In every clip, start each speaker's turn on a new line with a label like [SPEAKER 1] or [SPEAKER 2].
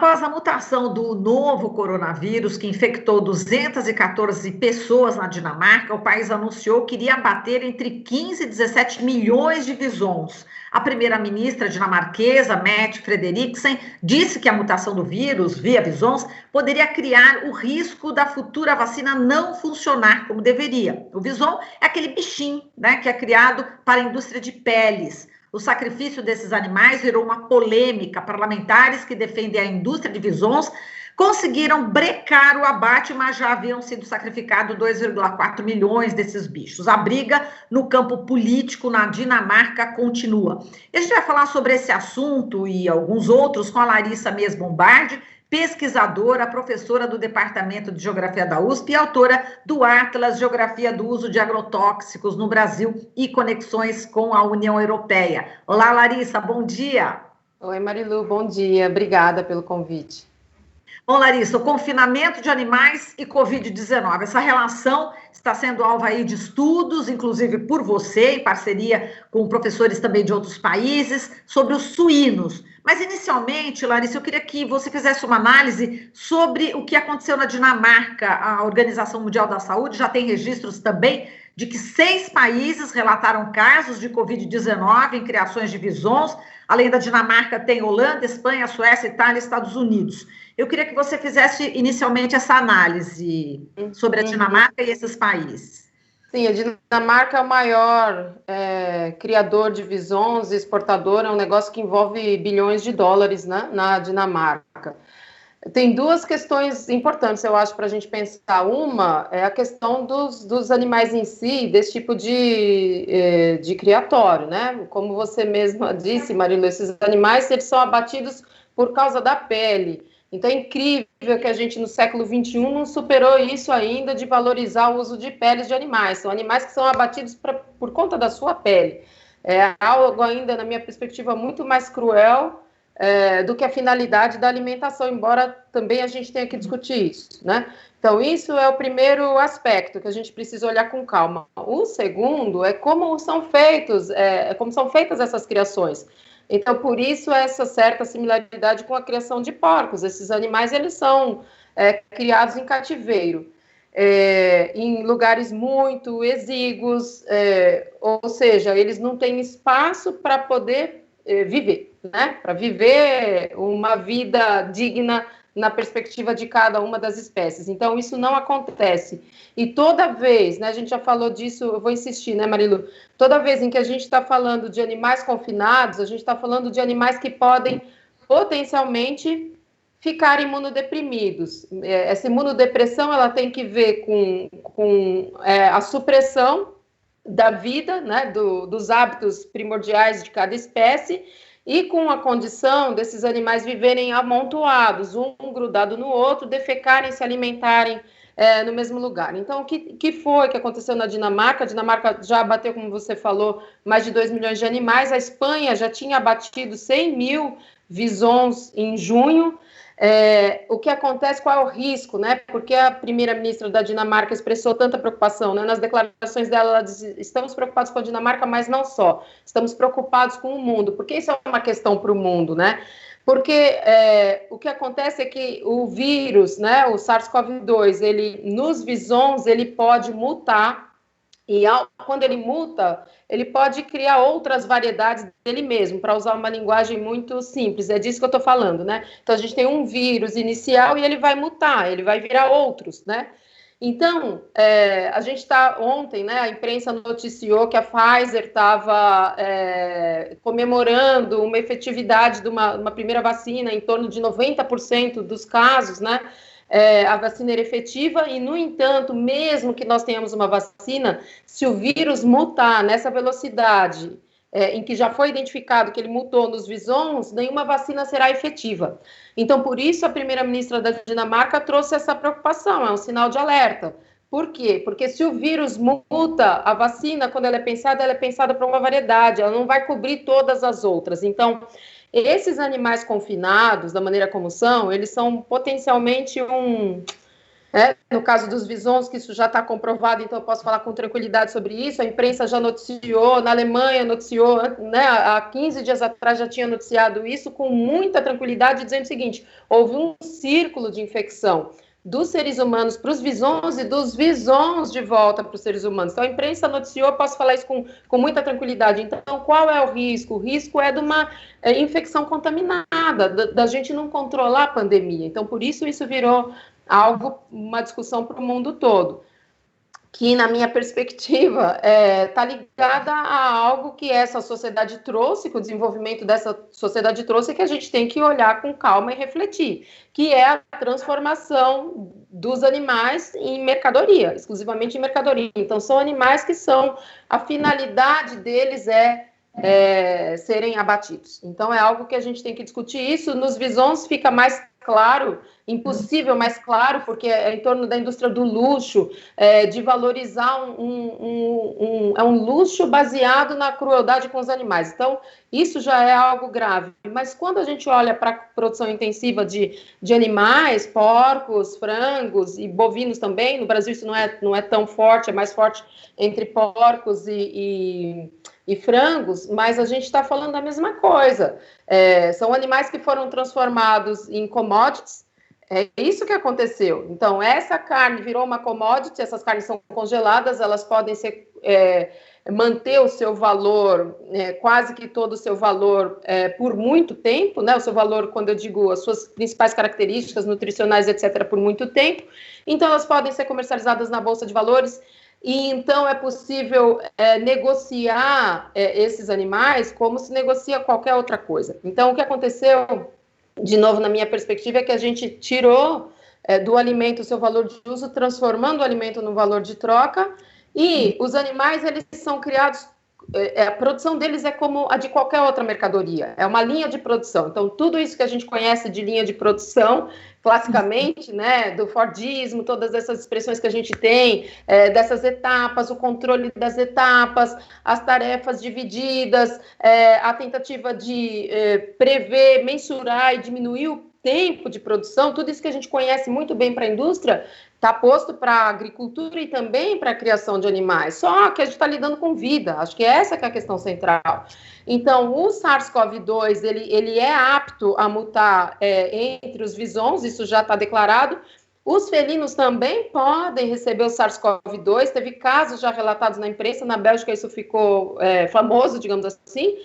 [SPEAKER 1] Após a mutação do novo coronavírus, que infectou 214 pessoas na Dinamarca, o país anunciou que iria abater entre 15 e 17 milhões de visons. A primeira-ministra dinamarquesa, Mette Frederiksen, disse que a mutação do vírus, via visons, poderia criar o risco da futura vacina não funcionar como deveria. O vison é aquele bichinho, né, que é criado para a indústria de peles. O sacrifício desses animais virou uma polêmica. Parlamentares que defendem a indústria de visons conseguiram brecar o abate, mas já haviam sido sacrificados 2,4 milhões desses bichos. A briga no campo político na Dinamarca continua. E a gente vai falar sobre esse assunto e alguns outros com a Larissa Mies Bombardi, pesquisadora, professora do Departamento de Geografia da USP e autora do Atlas Geografia do Uso de Agrotóxicos no Brasil e Conexões com a União Europeia. Olá, Larissa, bom dia.
[SPEAKER 2] Oi, Marilu, bom dia. Obrigada pelo convite.
[SPEAKER 1] Bom, Larissa, o confinamento de animais e Covid-19, essa relação está sendo alvo aí de estudos, inclusive por você, em parceria com professores também de outros países, sobre os suínos. Mas, inicialmente, Larissa, eu queria que você fizesse uma análise sobre o que aconteceu na Dinamarca. A Organização Mundial da Saúde já tem registros também de que 6 países relataram casos de Covid-19 em criações de visons. Além da Dinamarca, tem Holanda, Espanha, Suécia, Itália e Estados Unidos. Eu queria que você fizesse inicialmente essa análise sobre a Dinamarca e esses países.
[SPEAKER 2] Sim, a Dinamarca é o maior criador de visons e exportador, é um negócio que envolve bilhões de dólares, né, na Dinamarca. Tem duas questões importantes, eu acho, para a gente pensar. Uma é a questão dos animais em si, desse tipo de criatório, né? Como você mesma disse, Marilu, esses animais eles são abatidos por causa da pele. Então é incrível que a gente no século XXI não superou isso ainda de valorizar o uso de peles de animais. São animais que são abatidos por conta da sua pele. É algo ainda, na minha perspectiva, muito mais cruel do que a finalidade da alimentação, embora também a gente tenha que discutir isso, né? Então, isso é o primeiro aspecto que a gente precisa olhar com calma. O segundo é como são feitas essas criações. Então, por isso, essa certa similaridade com a criação de porcos. Esses animais, eles são criados em cativeiro, em lugares muito exíguos, ou seja, eles não têm espaço para poder viver, né? Para viver uma vida digna na perspectiva de cada uma das espécies. Então, isso não acontece. E toda vez, né, a gente já falou disso, eu vou insistir, né, Marilu? Toda vez em que a gente está falando de animais confinados, a gente está falando de animais que podem potencialmente ficar imunodeprimidos. Essa imunodepressão, ela tem que ver com a supressão da vida, né, dos hábitos primordiais de cada espécie, e com a condição desses animais viverem amontoados, um grudado no outro, defecarem, se alimentarem no mesmo lugar. Então, o que foi que aconteceu na Dinamarca? A Dinamarca já abateu, como você falou, mais de 2 milhões de animais. A Espanha já tinha abatido 100 mil visons em junho. O que acontece, qual é o risco, né? Porque a primeira-ministra da Dinamarca expressou tanta preocupação, né? Nas declarações dela, ela diz: estamos preocupados com a Dinamarca, mas não só, estamos preocupados com o mundo, porque isso é uma questão para o mundo, né? Porque o que acontece é que o vírus, né, o SARS-CoV-2, ele, nos visons, ele pode mutar, e quando ele muta, ele pode criar outras variedades dele mesmo, para usar uma linguagem muito simples, é disso que eu estou falando, né? Então, a gente tem um vírus inicial e ele vai mutar, ele vai virar outros, né? Então, a gente está, ontem, né, a imprensa noticiou que a Pfizer estava comemorando uma efetividade de uma primeira vacina em torno de 90% dos casos, né? A vacina era efetiva e, no entanto, mesmo que nós tenhamos uma vacina, se o vírus mutar nessa velocidade em que já foi identificado que ele mutou nos visons, nenhuma vacina será efetiva. Então, por isso, a primeira-ministra da Dinamarca trouxe essa preocupação, é um sinal de alerta. Por quê? Porque se o vírus muta, a vacina, quando ela é pensada para uma variedade, ela não vai cobrir todas as outras. Então, esses animais confinados, da maneira como são, eles são potencialmente No caso dos visons, que isso já está comprovado, então eu posso falar com tranquilidade sobre isso. A imprensa já noticiou, na Alemanha noticiou, né, há 15 dias atrás já tinha noticiado isso com muita tranquilidade, dizendo o seguinte: houve um círculo de infecção dos seres humanos para os visons e dos visons de volta para os seres humanos. Então, a imprensa noticiou, eu posso falar isso com muita tranquilidade. Então, qual é o risco? O risco é de uma infecção contaminada, da gente não controlar a pandemia. Então, por isso virou uma discussão para o mundo todo, que, na minha perspectiva, está ligada a algo que essa sociedade trouxe, que o desenvolvimento dessa sociedade trouxe, que a gente tem que olhar com calma e refletir, que é a transformação dos animais em mercadoria, exclusivamente em mercadoria. Então, são animais que a finalidade deles serem abatidos. Então, é algo que a gente tem que discutir isso. Nos visons fica mais claro, impossível mais claro, porque é em torno da indústria do luxo, de valorizar um luxo baseado na crueldade com os animais. Então, isso já é algo grave. Mas quando a gente olha para a produção intensiva de animais, porcos, frangos e bovinos também, no Brasil isso não é tão forte, é mais forte entre porcos e frangos, mas a gente está falando da mesma coisa. São animais que foram transformados em commodities. É isso que aconteceu. Então, essa carne virou uma commodity, essas carnes são congeladas, elas podem manter o seu valor, quase que todo o seu valor, por muito tempo, né? O seu valor, quando eu digo as suas principais características nutricionais, etc., por muito tempo. Então, elas podem ser comercializadas na Bolsa de Valores. E então é possível negociar esses animais como se negocia qualquer outra coisa. Então, o que aconteceu, de novo, na minha perspectiva, é que a gente tirou do alimento o seu valor de uso, transformando o alimento no valor de troca, e os animais, eles são criados, a produção deles é como a de qualquer outra mercadoria, é uma linha de produção. Então, tudo isso que a gente conhece de linha de produção, classicamente, né, do Fordismo, todas essas expressões que a gente tem, dessas etapas, o controle das etapas, as tarefas divididas, a tentativa de prever, mensurar e diminuir o tempo de produção, tudo isso que a gente conhece muito bem para a indústria, está posto para a agricultura e também para a criação de animais, só que a gente está lidando com vida, acho que essa que é a questão central. Então, o SARS-CoV-2, ele é apto a mutar entre os visons, isso já está declarado. Os felinos também podem receber o SARS-CoV-2, teve casos já relatados na imprensa, na Bélgica isso ficou famoso, digamos assim.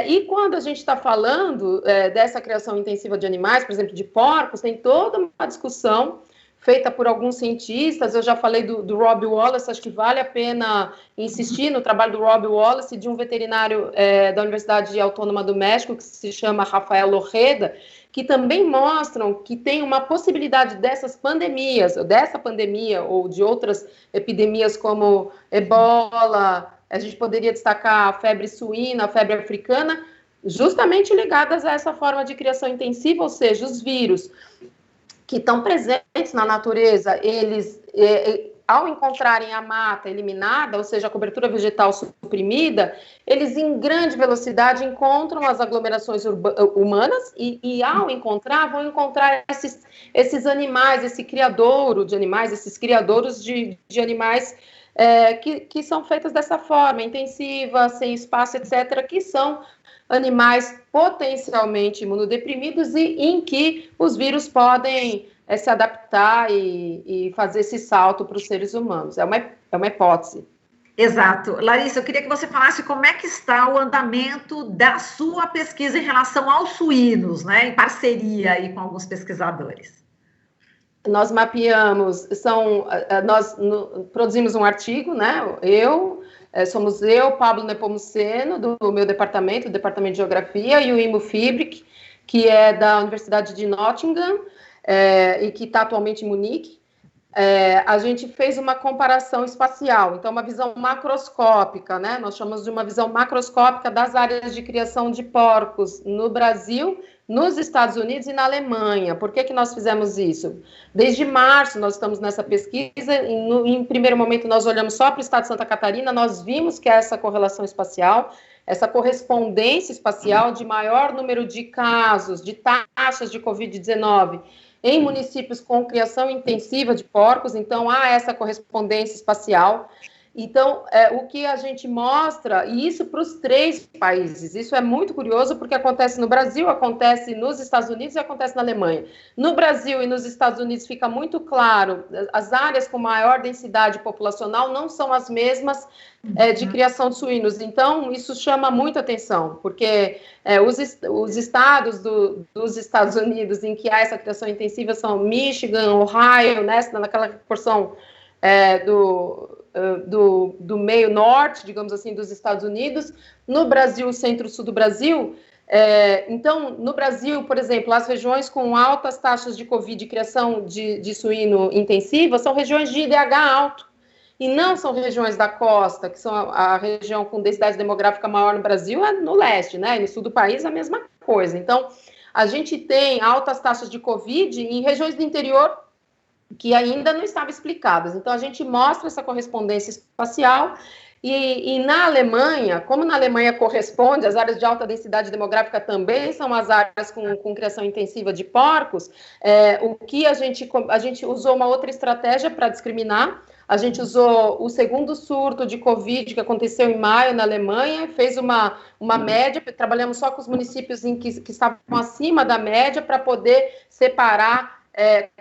[SPEAKER 2] E quando a gente está falando dessa criação intensiva de animais, por exemplo, de porcos, tem toda uma discussão feita por alguns cientistas. Eu já falei do Rob Wallace, acho que vale a pena insistir no trabalho do Rob Wallace e de um veterinário da Universidade Autônoma do México, que se chama Rafael Lorreda, que também mostram que tem uma possibilidade dessa pandemia ou de outras epidemias como ebola, a gente poderia destacar a febre suína, a febre africana, justamente ligadas a essa forma de criação intensiva, ou seja, os vírus que estão presentes na natureza, eles, ao encontrarem a mata eliminada, ou seja, a cobertura vegetal suprimida, eles, em grande velocidade, encontram as aglomerações humanas e ao encontrar, vão encontrar esses animais, esse criadouro de animais, esses criadouros de animais que são feitas dessa forma, intensiva, sem espaço, etc., que são animais potencialmente imunodeprimidos e em que os vírus podem se adaptar e fazer esse salto para os seres humanos. É uma hipótese.
[SPEAKER 1] Exato. Larissa, eu queria que você falasse como é que está o andamento da sua pesquisa em relação aos suínos, né, em parceria aí com alguns pesquisadores.
[SPEAKER 2] Nós mapeamos, nós produzimos um artigo, né, somos eu, Pablo Nepomuceno, do meu departamento, do Departamento de Geografia, e o Imo Fibrick, que é da Universidade de Nottingham, e que está atualmente em Munique. A gente fez uma comparação espacial, então uma visão macroscópica, né? Nós chamamos de uma visão macroscópica das áreas de criação de porcos no Brasil, nos Estados Unidos e na Alemanha. Por que nós fizemos isso? Desde março nós estamos nessa pesquisa, em primeiro momento nós olhamos só para o estado de Santa Catarina, nós vimos que essa correlação espacial essa correspondência espacial de maior número de casos, de taxas de Covid-19 em municípios com criação intensiva de porcos, então há essa correspondência espacial. Então, o que a gente mostra, e isso para os 3 países, isso é muito curioso, porque acontece no Brasil, acontece nos Estados Unidos e acontece na Alemanha. No Brasil e nos Estados Unidos fica muito claro, as áreas com maior densidade populacional não são as mesmas de criação de suínos. Então, isso chama muito atenção, porque os estados dos Estados Unidos em que há essa criação intensiva são Michigan, Ohio, né, naquela porção do meio norte, digamos assim, dos Estados Unidos. No Brasil, centro-sul do Brasil, então, no Brasil, por exemplo, as regiões com altas taxas de Covid e criação de suíno intensiva são regiões de IDH alto, e não são regiões da costa, que são a região com densidade demográfica maior no Brasil, é no leste, né? E no sul do país a mesma coisa. Então, a gente tem altas taxas de Covid em regiões do interior que ainda não estavam explicadas. Então, a gente mostra essa correspondência espacial e na Alemanha, como na Alemanha corresponde, as áreas de alta densidade demográfica também são as áreas com criação intensiva de porcos, o que a gente usou uma outra estratégia para discriminar. A gente usou o segundo surto de Covid que aconteceu em maio na Alemanha, fez uma média, trabalhamos só com os municípios que estavam acima da média para poder separar,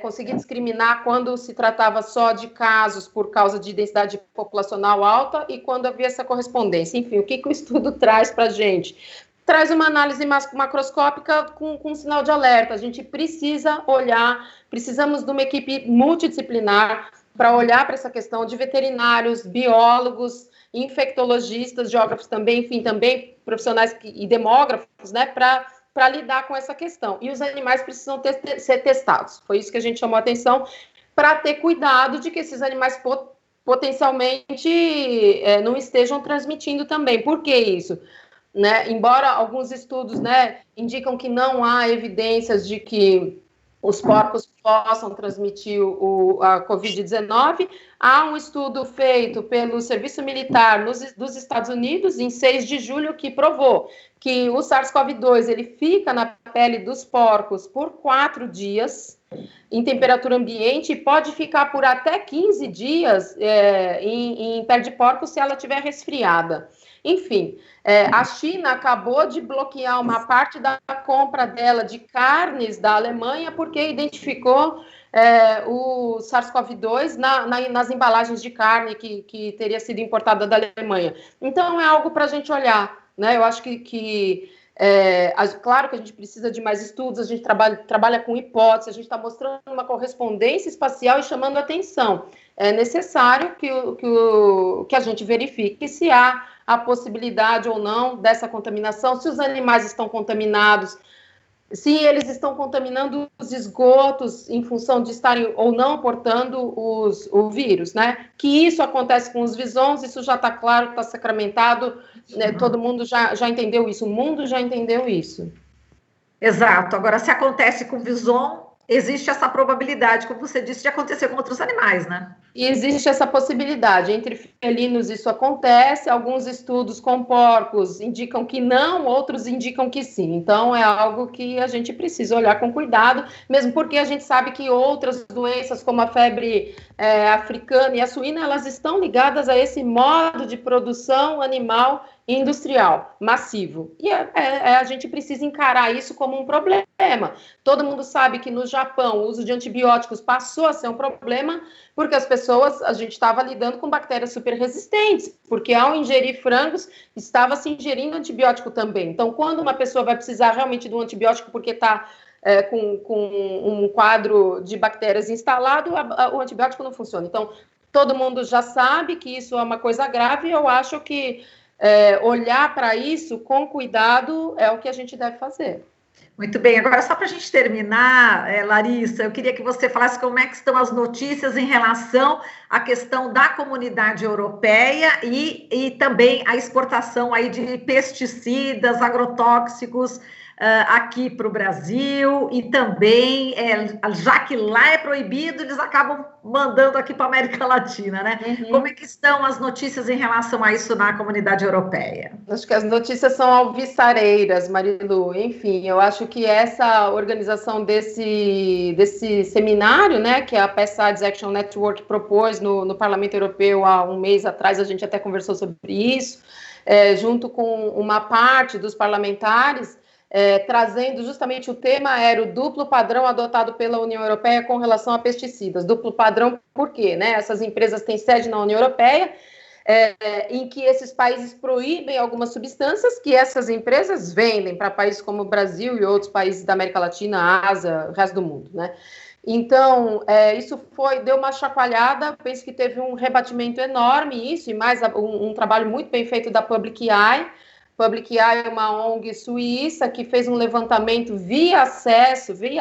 [SPEAKER 2] conseguir discriminar quando se tratava só de casos por causa de densidade populacional alta e quando havia essa correspondência. Enfim, o que o estudo traz para a gente? Traz uma análise macroscópica com sinal de alerta. A gente precisa olhar, precisamos de uma equipe multidisciplinar para olhar para essa questão de veterinários, biólogos, infectologistas, geógrafos também, enfim, também profissionais e demógrafos, né, para lidar com essa questão. E os animais precisam ser testados. Foi isso que a gente chamou a atenção, para ter cuidado de que esses animais potencialmente não estejam transmitindo também. Por que isso? Né? Embora alguns estudos, né, indicam que não há evidências de que os porcos possam transmitir a Covid-19, há um estudo feito pelo Serviço Militar dos Estados Unidos, em 6 de julho, que provou que o SARS-CoV-2 ele fica na pele dos porcos por 4 dias, em temperatura ambiente, e pode ficar por até 15 dias em pele de porco se ela estiver resfriada. Enfim, a China acabou de bloquear uma parte da compra dela de carnes da Alemanha porque identificou o SARS-CoV-2 nas embalagens de carne que teria sido importada da Alemanha. Então, é algo para a gente olhar, né? Eu acho claro que a gente precisa de mais estudos, a gente trabalha com hipóteses, a gente está mostrando uma correspondência espacial e chamando atenção. É necessário que a gente verifique se há a possibilidade ou não dessa contaminação, se os animais estão contaminados, se eles estão contaminando os esgotos em função de estarem ou não portando o vírus, né? Que isso acontece com os visons, isso já está claro, está sacramentado, né? Todo mundo já entendeu isso, o mundo já entendeu isso.
[SPEAKER 1] Exato. Agora, se acontece com o vison, existe essa probabilidade, como você disse, de acontecer com outros animais, né?
[SPEAKER 2] E existe essa possibilidade. Entre felinos isso acontece, alguns estudos com porcos indicam que não, outros indicam que sim. Então, é algo que a gente precisa olhar com cuidado, mesmo porque a gente sabe que outras doenças, como a febre africana e a suína, elas estão ligadas a esse modo de produção animal industrial, massivo. E a gente precisa encarar isso como um problema. Todo mundo sabe que no Japão o uso de antibióticos passou a ser um problema, porque a gente estava lidando com bactérias super resistentes, porque ao ingerir frangos, estava se ingerindo antibiótico também. Então, quando uma pessoa vai precisar realmente de um antibiótico porque está com um quadro de bactérias instalado, o antibiótico não funciona. Então, todo mundo já sabe que isso é uma coisa grave, e eu acho que olhar para isso com cuidado é o que a gente deve fazer.
[SPEAKER 1] Muito bem, agora só para a gente terminar, Larissa, eu queria que você falasse como é que estão as notícias em relação à questão da comunidade europeia e também a exportação aí de pesticidas, agrotóxicos aqui para o Brasil e também, já que lá é proibido, eles acabam mandando aqui para a América Latina, né?
[SPEAKER 2] Uhum.
[SPEAKER 1] Como é que estão as notícias em relação a isso na comunidade europeia?
[SPEAKER 2] Acho que as notícias são alvissareiras, Marilu. Enfim, eu acho que essa organização desse seminário, né, que a Pesticides Action Network propôs no Parlamento Europeu há um mês atrás, a gente até conversou sobre isso, junto com uma parte dos parlamentares, trazendo justamente o tema era o duplo padrão adotado pela União Europeia com relação a pesticidas. Duplo padrão por quê? Né? Essas empresas têm sede na União Europeia, em que esses países proíbem algumas substâncias que essas empresas vendem para países como o Brasil e outros países da América Latina, Ásia, o resto do mundo, né? Então, isso deu uma chacoalhada, penso que teve um rebatimento enorme, isso, e mais um trabalho muito bem feito da Public Eye. Public Eye é uma ONG suíça que fez um levantamento via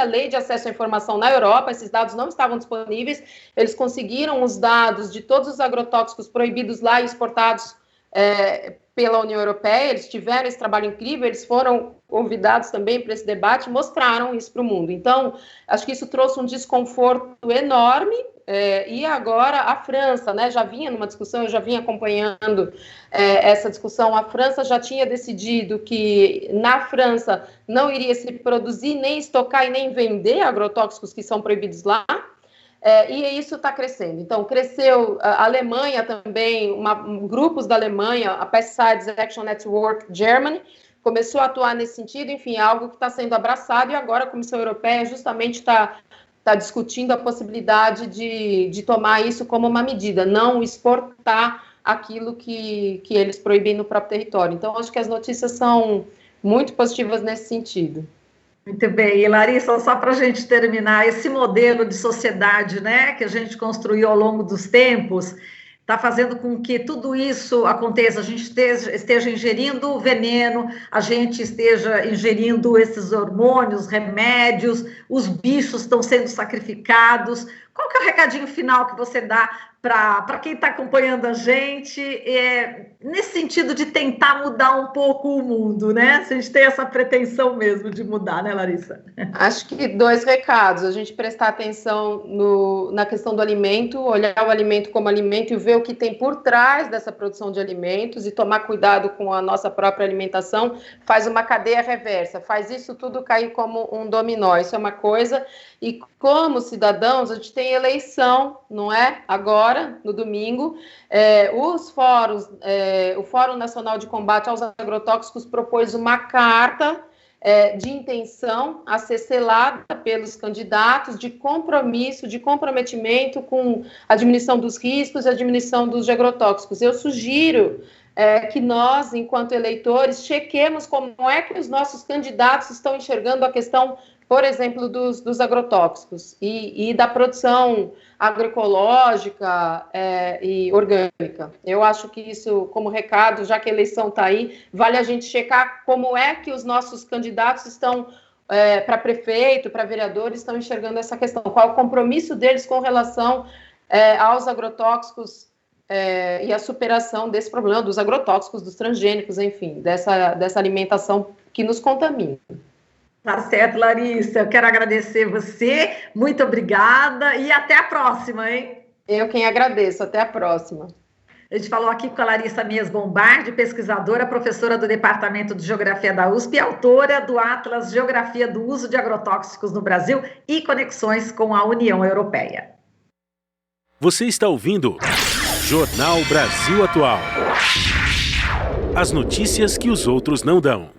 [SPEAKER 2] lei de acesso à informação na Europa. Esses dados não estavam disponíveis, eles conseguiram os dados de todos os agrotóxicos proibidos lá e exportados pela União Europeia. Eles tiveram esse trabalho incrível, eles foram convidados também para esse debate, mostraram isso para o mundo. Então, acho que isso trouxe um desconforto enorme, e agora a França, né, já vinha numa discussão, eu já vinha acompanhando essa discussão, a França já tinha decidido que na França não iria se produzir, nem estocar e nem vender agrotóxicos que são proibidos lá, e isso está crescendo. Então, cresceu a Alemanha também, grupos da Alemanha, a Pesticides Action Network Germany, começou a atuar nesse sentido, enfim, é algo que está sendo abraçado, e agora a Comissão Europeia justamente está discutindo a possibilidade de tomar isso como uma medida, não exportar aquilo que eles proíbem no próprio território. Então, acho que as notícias são muito positivas nesse sentido.
[SPEAKER 1] Muito bem, e Larissa, só para a gente terminar, esse modelo de sociedade, né, que a gente construiu ao longo dos tempos, está fazendo com que tudo isso aconteça, a gente esteja ingerindo veneno, a gente esteja ingerindo esses hormônios, remédios, os bichos estão sendo sacrificados. Qual que é o recadinho final que você dá para quem está acompanhando a gente, nesse sentido de tentar mudar um pouco o mundo, né? Se a gente tem essa pretensão mesmo de mudar, né, Larissa?
[SPEAKER 2] Acho que 2 recados. A gente prestar atenção na questão do alimento, olhar o alimento como alimento e ver o que tem por trás dessa produção de alimentos e tomar cuidado com a nossa própria alimentação, faz uma cadeia reversa, faz isso tudo cair como um dominó. Isso é uma coisa. E como cidadãos, a gente tem eleição, não é? Agora, no domingo, os fóruns, o Fórum Nacional de Combate aos Agrotóxicos propôs uma carta de intenção a ser selada pelos candidatos de compromisso, de comprometimento com a diminuição dos riscos e a diminuição dos agrotóxicos. Eu sugiro que nós, enquanto eleitores, chequemos como é que os nossos candidatos estão enxergando a questão, por exemplo, dos agrotóxicos e da produção agroecológica e orgânica. Eu acho que isso, como recado, já que a eleição está aí, vale a gente checar como é que os nossos candidatos estão, para prefeito, para vereadores, estão enxergando essa questão. Qual é o compromisso deles com relação aos agrotóxicos e a superação desse problema dos agrotóxicos, dos transgênicos, enfim, dessa alimentação que nos contamina.
[SPEAKER 1] Tá certo, Larissa. Eu quero agradecer você. Muito obrigada e até a próxima, hein?
[SPEAKER 2] Eu quem agradeço. Até a próxima.
[SPEAKER 1] A gente falou aqui com a Larissa Mies Bombardi, pesquisadora, professora do Departamento de Geografia da USP e autora do Atlas Geografia do Uso de Agrotóxicos no Brasil e Conexões com a União Europeia.
[SPEAKER 3] Você está ouvindo Jornal Brasil Atual. As notícias que os outros não dão.